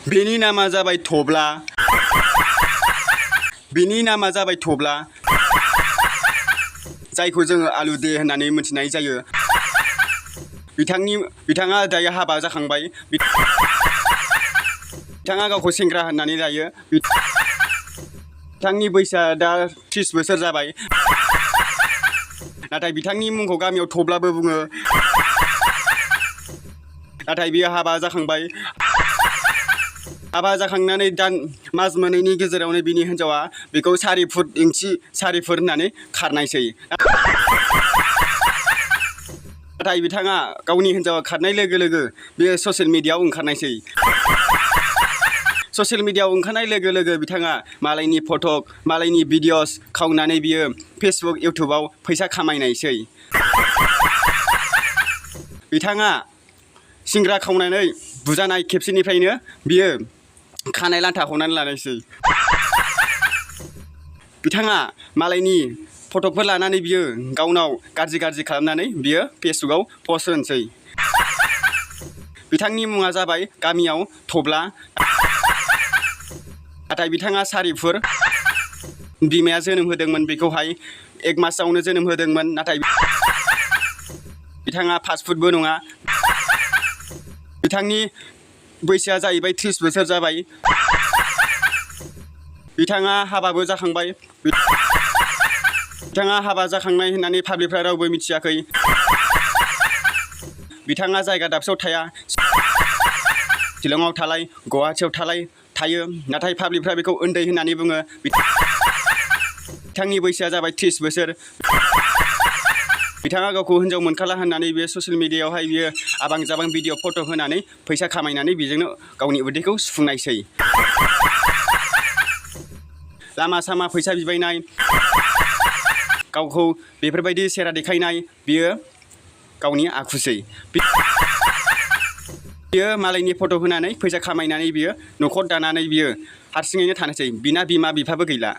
बेनि नामा जाबाय थब्ला। बेनि नामा जाबाय थब्ला जायखौ जोङो आलु दे होननानै मिथिनाय जायो। बिथाङा दायो हाबा जाखांबाय। बिथाङा गावखौ सेंग्रा होननानै लायो। बिथांनि बैसोआ दा 30 बोसोर जाबाय। नाथाय बिथांनि मुंखौ गामियाव थब्लाबो बुङो। नाथाय बियो हाबा जाखांबाय। हाबा जाखांनानै मास मोननैनि गेजेरावनो बिनि हिन्जावा बेखौ 4 फुट इंचि 4 फुट होननानै खारनायसै। नाथाय बिथाङा गावनि हिन्जावा खारनाय लोगो लोगो बियो ससियेल मिडियाआव ओंखारनायसै। ससियेल मिडियाआव ओंखारनाय लोगो लोगो बिथाङा मालायनि फटक मालायनि भिडिअस खावनानै बियो फेसबुक इउटुबाव फैसा खामायनायसै। बिथाङा सिंग्रा खावनानै बुजानाय खेबसेनिफ्रायनो बियो खानाय लान्था हनानै लानायसै। बिथाङा मालायनि फटकफोर लानानै बियो गावनाव गाज्रि खालामनानै बियो फेसबुकआव पस्ट होनोसै। बिथांनि मुङा जाबाय गामियाव थब्ला। नाथाय बिथाङा 4 फुट। बिमाया जोनोम होदोंमोन बेखौहाय 1 मासावनो जोनोम होदोंमोन। नाथाय बिथाङा 5 फुटबो नङा। बिथांनि बैसोआ जाहैबाय 30 बोसोर जाबाय। बिथाङा हाबाबो जाखांबाय। बिथाङा हाबा जाखांनाय होननानै पाब्लिकफ्रा रावबो मिथियाखै। बिथाङा जायगा दाबसेयाव थाया। शिलंआव थालाय गुवाहाटियाव थायो। नाथाय पाब्लिकफ्रा बेखौ उन्दै होननानै बुङो। बिथांनि बैसोआ जाबाय 30 बोसोर। बिथाङा गावखौ हिन्जाव मोनखाला होननानै बे ससियेल मिडियाआवहाय बियो आबां जाबां भिडिअ फट' होनानै फैसा खामायनानै बेजोंनो गावनि उदैखौ सुफुंनायसै। लामा सामा फैसा बिबायनाय गावखौ बेफोरबायदि सेरा देखायनाय बियो गावनि आखुसै। बियो मालायनि फट' होनानै फैसा खामायनानै बियो न'खर दानानै बियो हारसिङैनो थानोसै। बिना बिमा बिफाबो गैला।